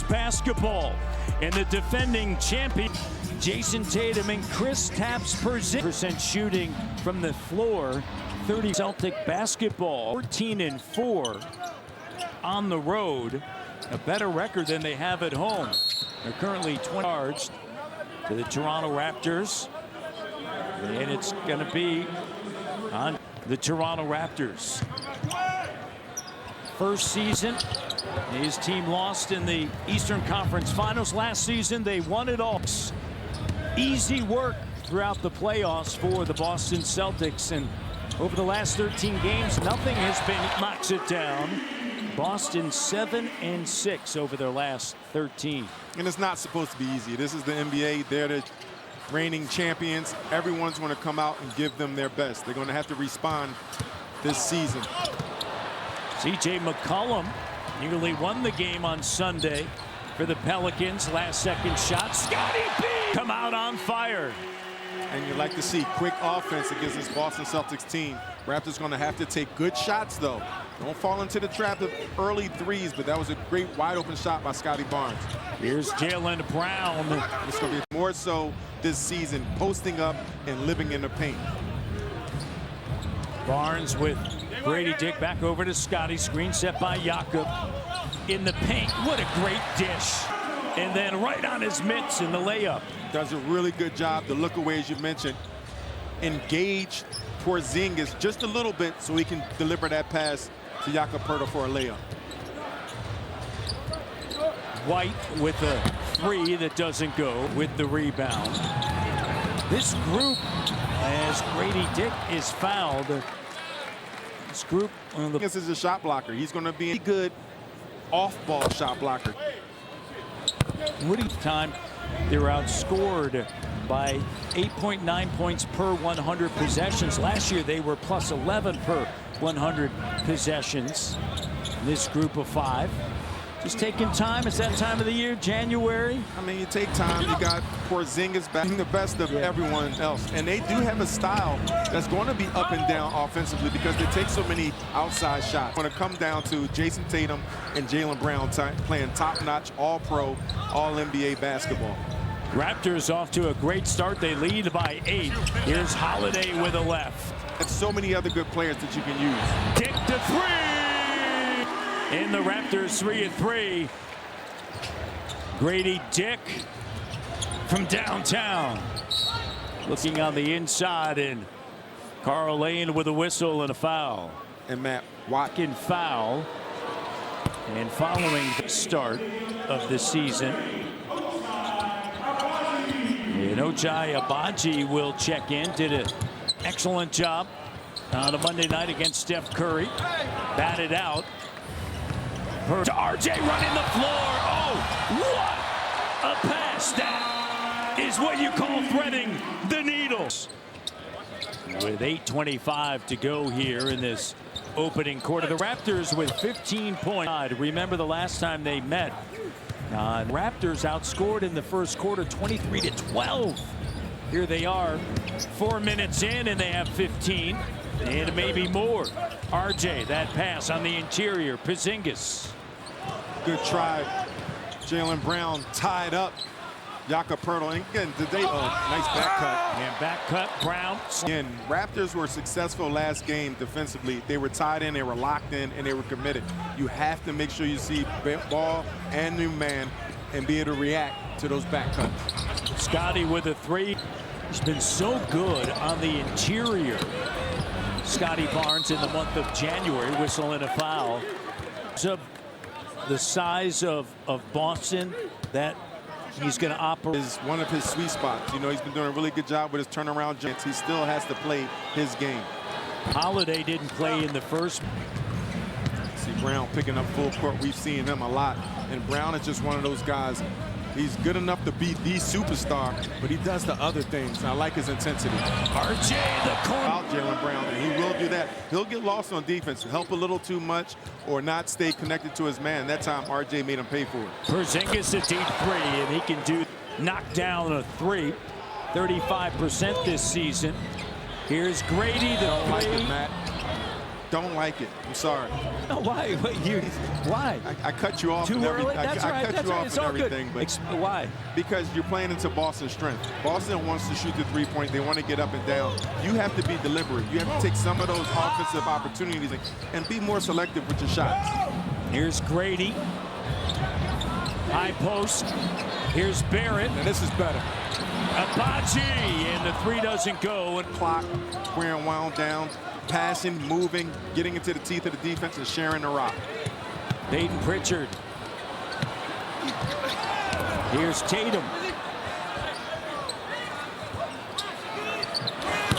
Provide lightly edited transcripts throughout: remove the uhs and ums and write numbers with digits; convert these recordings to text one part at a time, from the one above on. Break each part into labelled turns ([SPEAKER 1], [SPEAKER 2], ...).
[SPEAKER 1] basketball. And the defending champion, Jason Tatum and Kristaps Porzingis shooting from the floor. 30 Celtic basketball, 14-4 on the road. A better record than they have at home. They're currently 20 yards to the Toronto Raptors. And it's going to be on the Toronto Raptors. First season, his team lost in the Eastern Conference Finals. Last season, they won it all. Easy work throughout the playoffs for the Boston Celtics. And over the last 13 games, nothing has been knocks it down. Boston 7-6 over their last 13.
[SPEAKER 2] And it's not supposed to be easy. This is the NBA. They're the reigning champions. Everyone's going to come out and give them their best. They're going to have to respond this season.
[SPEAKER 1] C.J. McCollum nearly won the game on Sunday for the Pelicans. Last second shot. Scotty B come out on fire.
[SPEAKER 2] And you like to see quick offense against this Boston Celtics team. Raptors going to have to take good shots, though. Don't fall into the trap of early threes, but that was a great wide open shot by Scotty Barnes.
[SPEAKER 1] Here's Jaylen Brown.
[SPEAKER 2] It's going to be more so this season, posting up and living in the paint.
[SPEAKER 1] Barnes with Grady Dick back over to Scotty. Screen set by Jakob in the paint. What a great dish. And then right on his mitts in the layup.
[SPEAKER 2] Does a really good job to look away, as you mentioned. Engage Porzingis just a little bit so he can deliver that pass to Jakob Poeltl for a layup.
[SPEAKER 1] White with a three that doesn't go with the rebound. This group, as Grady Dick is fouled, this group on the
[SPEAKER 2] This is a shot blocker. He's going to be a good off-ball shot blocker.
[SPEAKER 1] Woody time, they were outscored by 8.9 points per 100 possessions. Last year they were plus 11 per 100 possessions. This group of five just taking time. It's that time of the year, January.
[SPEAKER 2] I mean, you take time. You got Porzingis back, the best of everyone else, and they do have a style that's going to be up and down offensively because they take so many outside shots. It's going to come down to Jason Tatum and Jaylen Brown playing top-notch, all-pro, all-NBA basketball.
[SPEAKER 1] Raptors off to a great start. They lead by 8. Here's Holiday with a left.
[SPEAKER 2] And so many other good players that you can use.
[SPEAKER 1] Dick to three. In the Raptors 3-3. Grady Dick from downtown. Looking on the inside, and Carl Lane with a whistle and a foul.
[SPEAKER 2] And Matt Watkins
[SPEAKER 1] foul. And following the start of the season, and Ochai Agbaji will check in. Did an excellent job on a Monday night against Steph Curry. Batted out. To RJ running the floor. Oh, what a pass. That is what you call threading the needles. With 8:25 to go here in this opening quarter. The Raptors with 15 points. Remember the last time they met. Raptors outscored in the first quarter 23-12. Here they are 4 minutes in, and they have 15 and maybe more. RJ, that pass on the interior. Porzingis.
[SPEAKER 2] Good try. Jaylen Brown tied up Jakob Poeltl. And again, today, nice back cut.
[SPEAKER 1] And back cut, Brown.
[SPEAKER 2] Again, Raptors were successful last game defensively. They were tied in, they were locked in, and they were committed. You have to make sure you see ball and new man and be able to react to those back cuts.
[SPEAKER 1] Scotty with a three. He's been so good on the interior. Scotty Barnes in the month of January, whistle and a foul. So the size of Boston that he's going to operate
[SPEAKER 2] is one of his sweet spots. You know, he's been doing a really good job with his turnaround jumps. He still has to play his game.
[SPEAKER 1] Holiday didn't play in the first.
[SPEAKER 2] See Brown picking up full court. We've seen him a lot. And Brown is just one of those guys. He's good enough to be the superstar, but he does the other things. I like his intensity.
[SPEAKER 1] RJ, the corner.
[SPEAKER 2] Out Jaylen Brown, and he will do that. He'll get lost on defense, help a little too much, or not stay connected to his man. That time, RJ made him pay for it.
[SPEAKER 1] Porzingis a deep three, and he can knock down a three. 35% this season. Here's Grady, the
[SPEAKER 2] like it, Matt. don't like it. I'm sorry.
[SPEAKER 1] No, why? Why?
[SPEAKER 2] I cut you off.
[SPEAKER 1] Too early?
[SPEAKER 2] That's right. I cut you off
[SPEAKER 1] It's
[SPEAKER 2] and
[SPEAKER 1] all
[SPEAKER 2] everything.
[SPEAKER 1] good.
[SPEAKER 2] But
[SPEAKER 1] Why?
[SPEAKER 2] because you're playing into Boston's strength. Boston wants to shoot the three-point. They want to get up and down. You have to be deliberate. You have to take some of those offensive opportunities and be more selective with your shots.
[SPEAKER 1] Here's Grady. High post. Here's Barrett.
[SPEAKER 2] Now this is better.
[SPEAKER 1] Abaji, and the three doesn't go. And
[SPEAKER 2] Clock wearing wound down, passing, moving, getting into the teeth of the defense and sharing the rock.
[SPEAKER 1] Peyton Pritchard. Here's Tatum.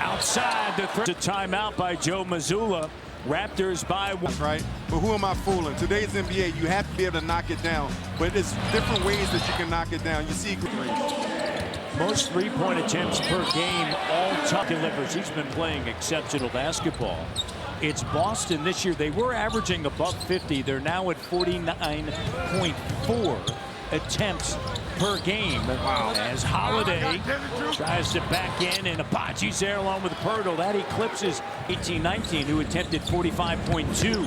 [SPEAKER 1] Outside the timeout by Joe Mazzulla. Raptors by one.
[SPEAKER 2] That's right. But who am I fooling? Today's NBA, you have to be able to knock it down. But there's different ways that you can knock it down. You see
[SPEAKER 1] most three-point attempts per game all-time delivers. He's been playing exceptional basketball. It's Boston this year. They were averaging above 50. They're now at 49.4 attempts per game.
[SPEAKER 2] Wow.
[SPEAKER 1] As Holiday tries to back in, and Abaji's there along with Pirtle. That eclipses 18-19, who attempted 45.2.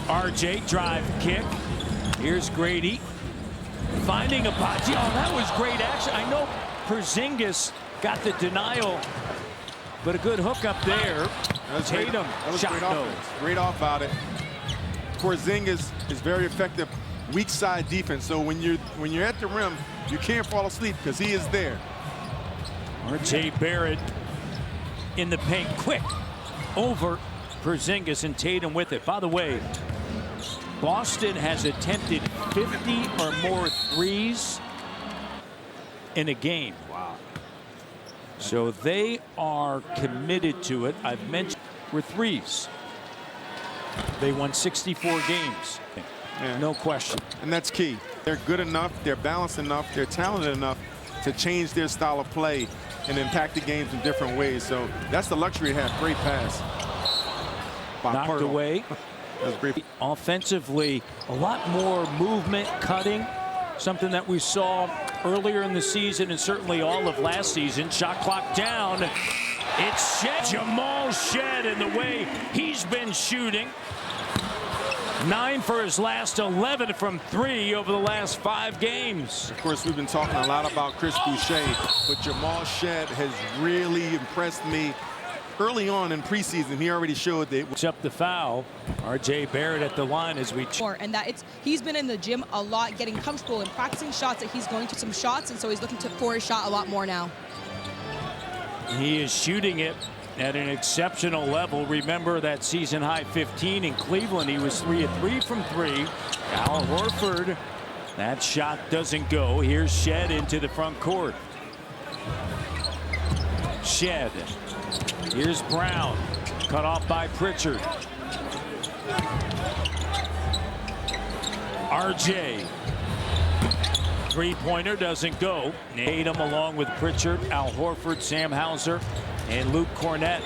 [SPEAKER 1] RJ drive kick. Here's Grady. Finding Abaji. Oh, that was great action. I know Porzingis got the denial, but a good hook up there. Tatum, shot no.
[SPEAKER 2] Great off about it. Porzingis is very effective weak side defense. So when you're at the rim, you can't fall asleep because he is there.
[SPEAKER 1] RJ Barrett in the paint, quick over Porzingis, and Tatum with it. By the way, Boston has attempted 50 or more threes in a game.
[SPEAKER 2] Wow.
[SPEAKER 1] So they are committed to it. I've mentioned were threes. They won 64 games.
[SPEAKER 2] Yeah.
[SPEAKER 1] No question.
[SPEAKER 2] And that's key. They're good enough, they're balanced enough, they're talented enough to change their style of play and impact the games in different ways. So that's the luxury to have. Great pass.
[SPEAKER 1] Knocked
[SPEAKER 2] Pirtle.
[SPEAKER 1] away.
[SPEAKER 2] That was great.
[SPEAKER 1] Offensively, a lot more movement, cutting, something that we saw earlier in the season and certainly all of last season. Shot clock down. It's Shed. Jamal Shed, in the way he's been shooting. 9 for his last 11 from 3 over the last 5 games.
[SPEAKER 2] Of course, we've been talking a lot about Chris Boucher, but Jamal Shed has really impressed me. Early on in preseason, he already showed that.
[SPEAKER 1] Picks up the foul. RJ Barrett at the line as we.
[SPEAKER 3] And that he's been in the gym a lot, getting comfortable and practicing shots. That he's going to some shots, and so he's looking for his shot a lot more now.
[SPEAKER 1] He is shooting it at an exceptional level. Remember that season high 15 in Cleveland. He was 3 of 3 from 3. Al Horford. That shot doesn't go. Here's Shed into the front court. Shed. Here's Brown, cut off by Pritchard. RJ. Three-pointer doesn't go. Tatum along with Pritchard, Al Horford, Sam Hauser, and Luke Cornett.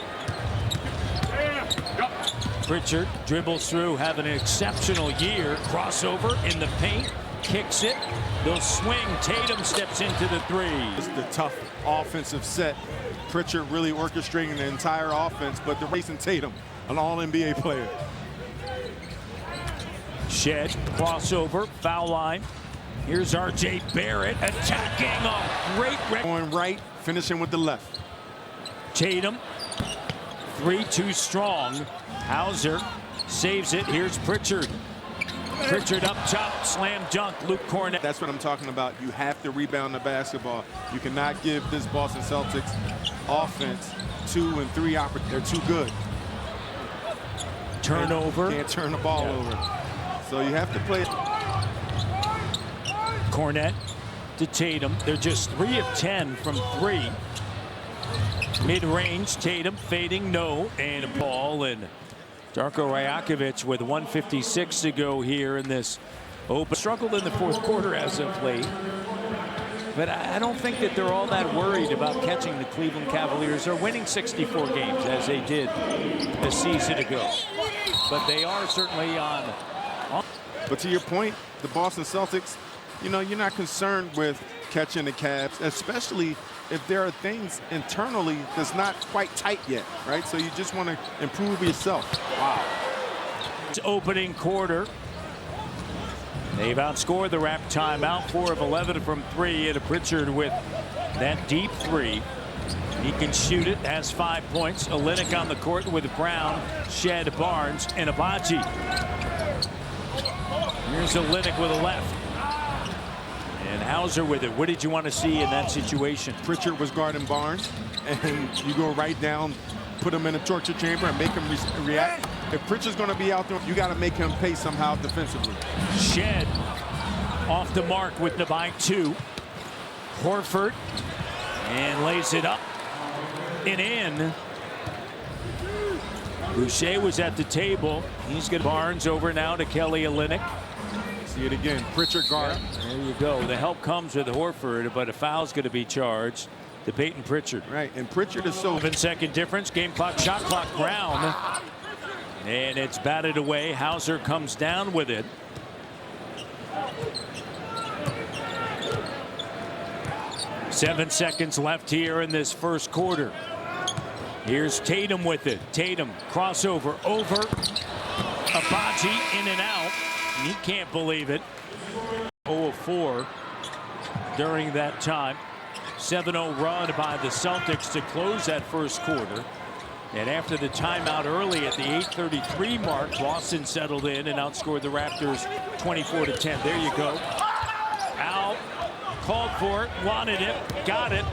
[SPEAKER 1] Pritchard dribbles through, having an exceptional year. Crossover in the paint, kicks it. They'll swing. Tatum steps into the three.
[SPEAKER 2] It's the tough offensive set. Pritchard really orchestrating the entire offense, but the Jason Tatum, an all-NBA player.
[SPEAKER 1] Shed, crossover, foul line. Here's RJ Barrett attacking a great.
[SPEAKER 2] Going right, finishing with the left.
[SPEAKER 1] Tatum, 3 too strong. Hauser saves it. Here's Pritchard. Pritchard up top, slam dunk, Luke Cornett.
[SPEAKER 2] That's what I'm talking about. You have to rebound the basketball. You cannot give this Boston Celtics offense 2 and 3 opportunities. They're too good.
[SPEAKER 1] Turnover.
[SPEAKER 2] Can't turn the ball over. So you have to play.
[SPEAKER 1] Cornett to Tatum. They're just 3 of 10 from 3. Mid-range, Tatum fading, no, and a ball, and Darko Rajakovic with 1:56 to go here in this open. Struggled in the fourth quarter as of late, but I don't think that they're all that worried about catching the Cleveland Cavaliers or winning 64 games as they did a season ago. But they are certainly on.
[SPEAKER 2] But to your point, the Boston Celtics, you're not concerned with catching the Cavs, especially if there are things internally that's not quite tight yet, right? So you just want to improve yourself. Wow.
[SPEAKER 1] It's opening quarter. They've outscored the Raptors. Timeout, 4 of 11 from 3, and Pritchard with that deep 3. He can shoot it, has 5 points. Olynyk on the court with Brown, Shed, Barnes, and Abaji. Here's Olynyk with a left. And Hauser with it. What did you want to see in that situation?
[SPEAKER 2] Pritchard was guarding Barnes, and you go right down, put him in a torture chamber, and make him react. If Pritchard's going to be out there, you got to make him pay somehow defensively.
[SPEAKER 1] Shed off the mark with the by 2. Horford and lays it up and in. Boucher was at the table. He's got Barnes over now to Kelly Olynyk.
[SPEAKER 2] See it again. Pritchard guard.
[SPEAKER 1] Yeah, there you go. The help comes with Horford, but a foul's going to be charged to Peyton Pritchard.
[SPEAKER 2] Right, and Pritchard is so...
[SPEAKER 1] 7-second difference. Game clock, shot clock, Brown. And it's batted away. Hauser comes down with it. Seven seconds left here in this first quarter. Here's Tatum with it. Tatum crossover over. Abaji in and out. He can't believe it. 0 of 4 during that time. 7-0 run by the Celtics to close that first quarter. And after the timeout early at the 8:33 mark, Boston settled in and outscored the Raptors 24-10. There you go. Al called for it, wanted it, got it.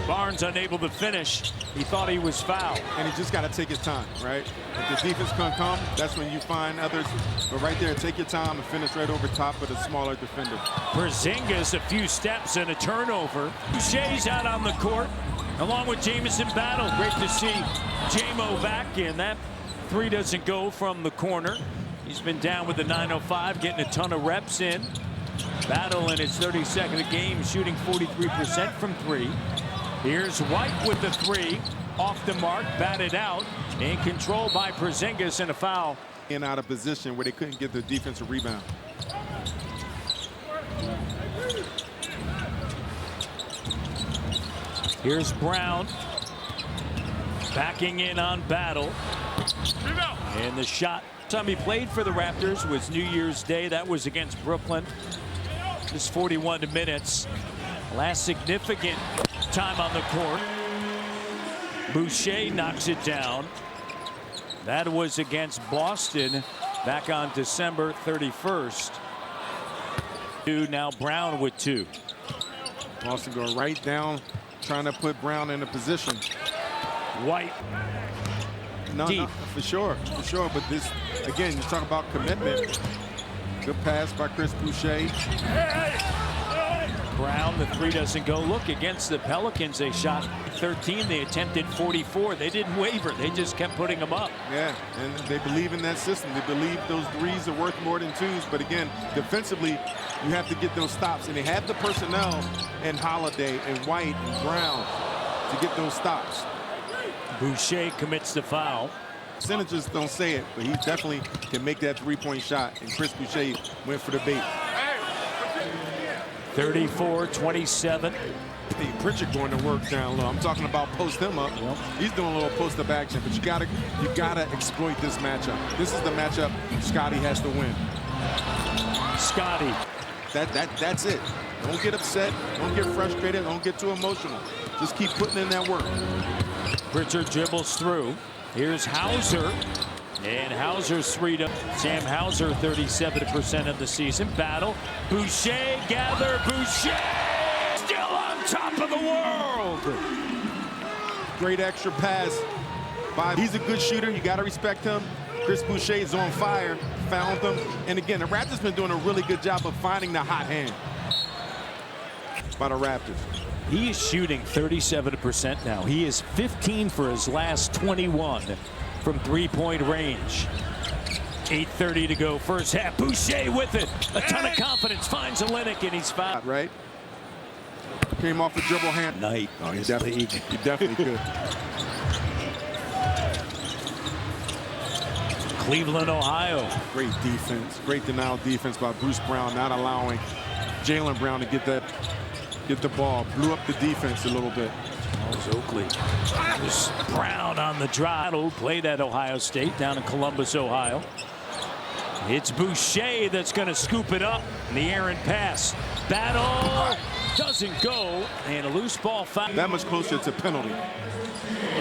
[SPEAKER 1] Barnes unable to finish. He thought he was fouled.
[SPEAKER 2] And he just got to take his time, right? If the defense can come, that's when you find others. But right there, take your time and finish right over top of the smaller defender.
[SPEAKER 1] Porzingis, a few steps and a turnover. Boucher's out on the court, along with Jamison Battle. Great to see J-Mo back in. That 3 doesn't go from the corner. He's been down with the 905, getting a ton of reps in. Battle in his 32nd game, shooting 43% from 3. Here's White with the 3, off the mark, batted out, in control by Porzingis, and a foul.
[SPEAKER 2] In out of position where they couldn't get the defensive rebound.
[SPEAKER 1] Here's Brown, backing in on Battle. And the shot. Time he played for the Raptors was New Year's Day. That was against Brooklyn. Just 41 minutes. Last significant time on the court. Boucher knocks it down. That was against Boston back on December 31st. Now Brown with 2.
[SPEAKER 2] Boston going right down, trying to put Brown in a position.
[SPEAKER 1] White.
[SPEAKER 2] No, for sure. But this, again, you talk about commitment. Good pass by Chris Boucher.
[SPEAKER 1] Brown, the 3 doesn't go. Look, against the Pelicans, they shot 13. They attempted 44. They didn't waver. They just kept putting them up.
[SPEAKER 2] Yeah, and they believe in that system. They believe those 3s are worth more than 2s. But again, defensively, you have to get those stops. And they have the personnel and Holiday and White and Brown to get those stops.
[SPEAKER 1] Boucher commits the foul.
[SPEAKER 2] Percentages don't say it, but he definitely can make that 3-point shot. And Chris Boucher went for the bait.
[SPEAKER 1] 34-27.
[SPEAKER 2] Hey, Pritchard going to work down low. I'm talking about post him up. Yep. He's doing a little post-up action, but you gotta exploit this matchup. This is the matchup Scotty has to win.
[SPEAKER 1] Scotty.
[SPEAKER 2] That's it. Don't get upset. Don't get frustrated. Don't get too emotional. Just keep putting in that work.
[SPEAKER 1] Pritchard dribbles through. Here's Hauser. And Hauser's 3 to Sam Hauser, 37% of the season. Battle. Boucher, gather. Boucher still on top of the world.
[SPEAKER 2] Great extra pass. He's a good shooter. You got to respect him. Chris Boucher is on fire. Found them. And again, the Raptors been doing a really good job of finding the hot hand by the Raptors.
[SPEAKER 1] He is shooting 37% now. He is 15 for his last 21 from 3-point range. 8:30 to go first half. Boucher with it. A ton of confidence. Finds Olynyk and he's fouled.
[SPEAKER 2] Right. Came off the dribble hand.
[SPEAKER 1] Night.
[SPEAKER 2] Oh, he definitely could.
[SPEAKER 1] Cleveland, Ohio.
[SPEAKER 2] Great defense. Great denial defense by Bruce Brown, not allowing Jaylen Brown to get the ball. Blew up the defense a little bit.
[SPEAKER 1] Oakley. There's Brown on the drive. Played at Ohio State down in Columbus, Ohio. It's Boucher that's going to scoop it up. The errant pass. Battle doesn't go. And a loose ball foul.
[SPEAKER 2] That much closer to penalty.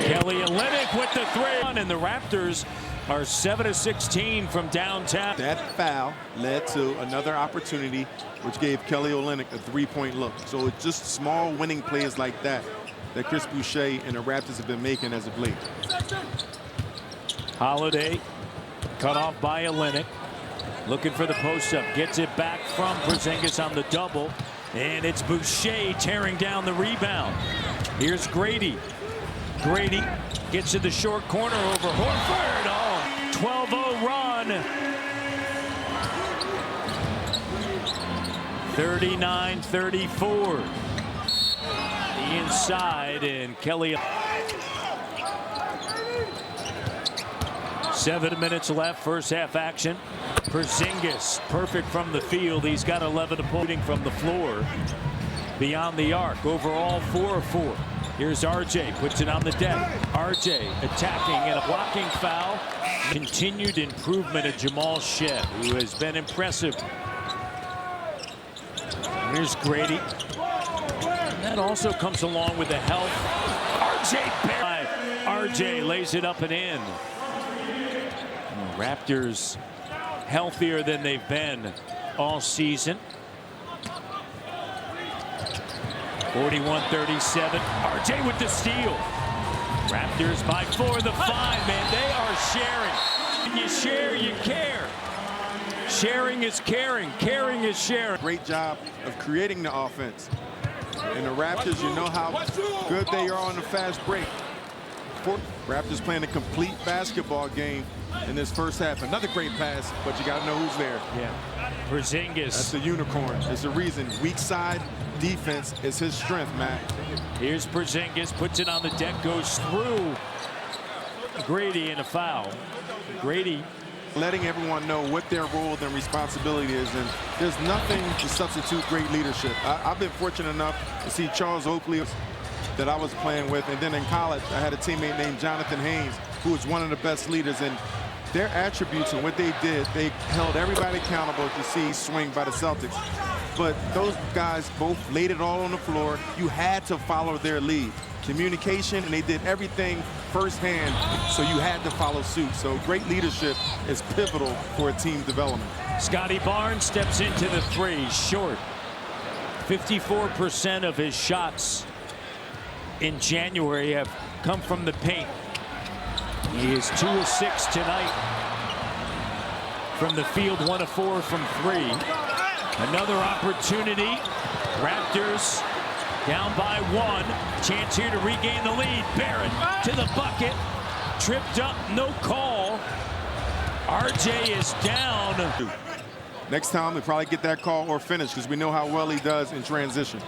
[SPEAKER 1] Kelly Olynyk with the three. And the Raptors are 7-16 from downtown.
[SPEAKER 2] That foul led to another opportunity, which gave Kelly Olynyk a three-point look. So it's just small winning plays like that Chris Boucher and the Raptors have been making as of late.
[SPEAKER 1] Holiday cut off by Olynyk. Looking for the post-up. Gets it back from Porzingis on the double. And it's Boucher tearing down the rebound. Here's Grady. Grady gets to the short corner over Horford. Oh, 12-0 run. 39-34. The inside, and Kelly. 7 minutes left, first half action. Porzingis, perfect from the field. He's got 11 opposing from the floor. Beyond the arc, overall 4 of 4. Here's RJ, puts it on the deck. RJ attacking and a blocking foul. Continued improvement of Jamal Shead, who has been impressive. Here's Grady. And that also comes along with the help. RJ lays it up and in. Raptors healthier than they've been all season. 41-37. RJ with the steal. Raptors by 4, the 5, man. They are sharing. When you share, you care. Sharing is caring. Caring is sharing.
[SPEAKER 2] Great job of creating the offense. And the Raptors, you know how good they are on the fast break. Raptors playing a complete basketball game in this first half. Another great pass, but you got to know who's there.
[SPEAKER 1] Yeah. Porzingis.
[SPEAKER 2] That's the unicorn. It's the reason. Weak side defense is his strength, Matt.
[SPEAKER 1] Here's Porzingis, puts it on the deck, goes through Grady in a foul. Grady
[SPEAKER 2] letting everyone know what their role and responsibility is, and there's nothing to substitute great leadership. I've been fortunate enough to see Charles Oakley that I was playing with, and then in college I had a teammate named Jonathan Haynes, who was one of the best leaders, and their attributes and what they did, they held everybody accountable to see swing by the Celtics. But those guys both laid it all on the floor. You had to follow their lead. Communication, and they did everything firsthand, so you had to follow suit. So great leadership is pivotal for a team development.
[SPEAKER 1] Scotty Barnes steps into the three, short. 54% of his shots in January have come from the paint. He is 2 of 6 tonight from the field, 1 of 4 from 3. Another opportunity. Raptors down by 1. Chance here to regain the lead. Barrett to the bucket. Tripped up, no call. RJ is down.
[SPEAKER 2] Next time, we probably get that call or finish, because we know how well he does in transition.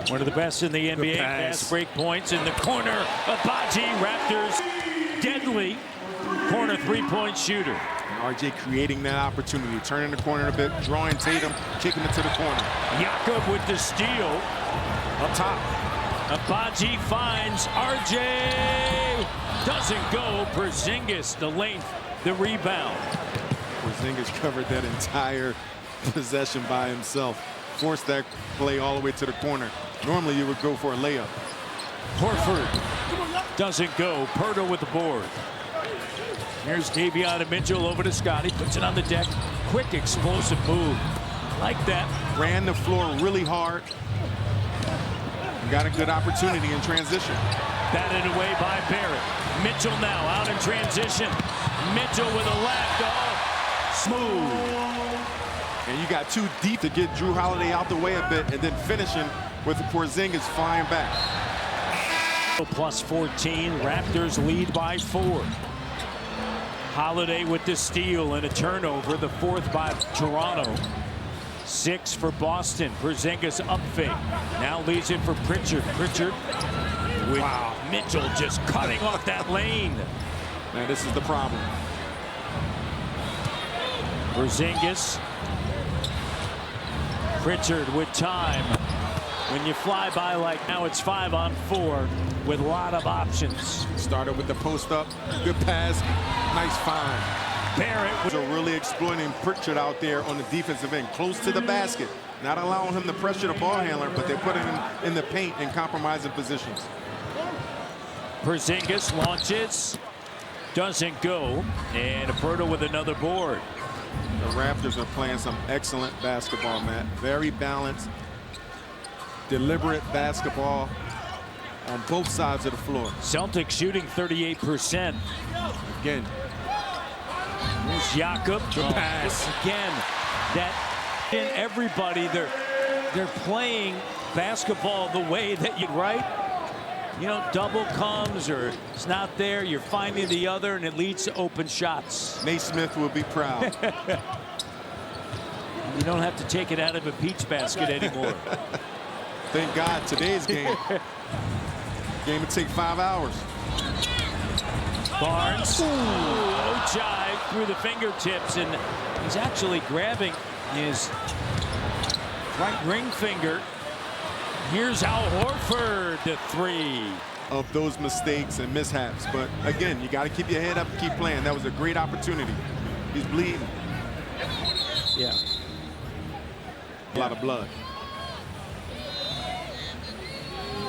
[SPEAKER 1] One of the best in the NBA. Fast break points in the corner. Abaji, Raptors, deadly corner three-point shooter.
[SPEAKER 2] And RJ creating that opportunity, turning the corner a bit, drawing Tatum, kicking it to the corner.
[SPEAKER 1] Jakob with the steal.
[SPEAKER 2] Up top.
[SPEAKER 1] Abaji finds RJ. Doesn't go. Porzingis, the length, the rebound.
[SPEAKER 2] Porzingis covered that entire possession by himself. Forced that play all the way to the corner. Normally you would go for a layup.
[SPEAKER 1] Horford doesn't go. Pirtle with the board. Here's Davion Mitchell over to Scotty. Puts it on the deck. Quick, explosive move. Like that.
[SPEAKER 2] Ran the floor really hard. Got a good opportunity in transition.
[SPEAKER 1] Batted away by Barrett. Mitchell now out in transition. Mitchell with a left. Oh, smooth.
[SPEAKER 2] And you got too deep to get Drew Holiday out the way a bit, and then finishing with the Porzingis flying back.
[SPEAKER 1] Plus 14. Raptors lead by 4. Holiday with the steal and a turnover. The 4th by Toronto. 6 for Boston. Porzingis up fake. Now leaves it for Pritchard. Pritchard with Mitchell just cutting off that lane.
[SPEAKER 2] Man, this is the problem.
[SPEAKER 1] Pritchard with time. When you fly by like now, it's 5-on-4 with a lot of options.
[SPEAKER 2] Started with the post up, good pass, nice find.
[SPEAKER 1] Barrett
[SPEAKER 2] Was really exploiting Pritchard out there on the defensive end, close to the basket. Not allowing him to pressure the ball handler, but they're putting him in the paint in compromising positions.
[SPEAKER 1] Porzingis launches, doesn't go, and Aperta with another board.
[SPEAKER 2] The Raptors are playing some excellent basketball, Matt. Very balanced, deliberate basketball on both sides of the floor.
[SPEAKER 1] Celtics shooting 38%.
[SPEAKER 2] Again,
[SPEAKER 1] Here's Jakob.
[SPEAKER 2] good pass.
[SPEAKER 1] Again, that in everybody, they're playing basketball the way that you right. You know, double comes or it's not there. You're finding the other, and it leads to open shots.
[SPEAKER 2] Naismith will be proud.
[SPEAKER 1] You don't have to take it out of a peach basket anymore.
[SPEAKER 2] Thank God today's game. Game would take 5 hours.
[SPEAKER 1] Barnes. Ooh, Ojai through the fingertips, and he's actually grabbing his right ring finger. Here's Al Horford, the three.
[SPEAKER 2] Of those mistakes and mishaps. But again, you got to keep your head up and keep playing. That was a great opportunity. He's bleeding.
[SPEAKER 1] Yeah.
[SPEAKER 2] A lot of blood.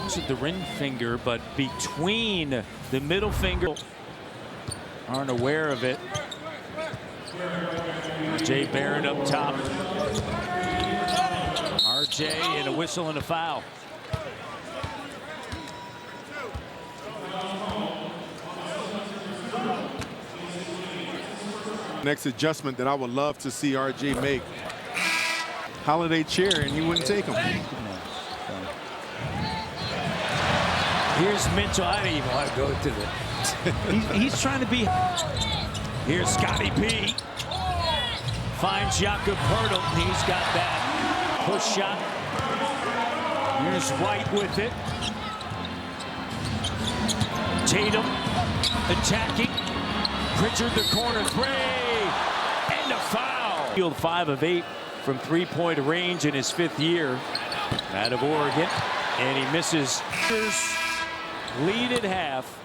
[SPEAKER 1] Wasn't the ring finger, but between the middle finger. Aren't aware of it. Jay Barrett up top. RJ and a whistle and a foul.
[SPEAKER 2] Next adjustment that I would love to see RJ make. Holiday chair, and he wouldn't take him.
[SPEAKER 1] Here's Mitchell. I don't even want to go to the. He's trying to be. Here's Scotty P. Finds Jakob Poeltl. He's got that push shot. Here's White with it. Tatum attacking. Pritchard the corner three. And a foul. Field 5 of 8 from three-point range in his 5th year. Out of Oregon. And he misses. Lead at half.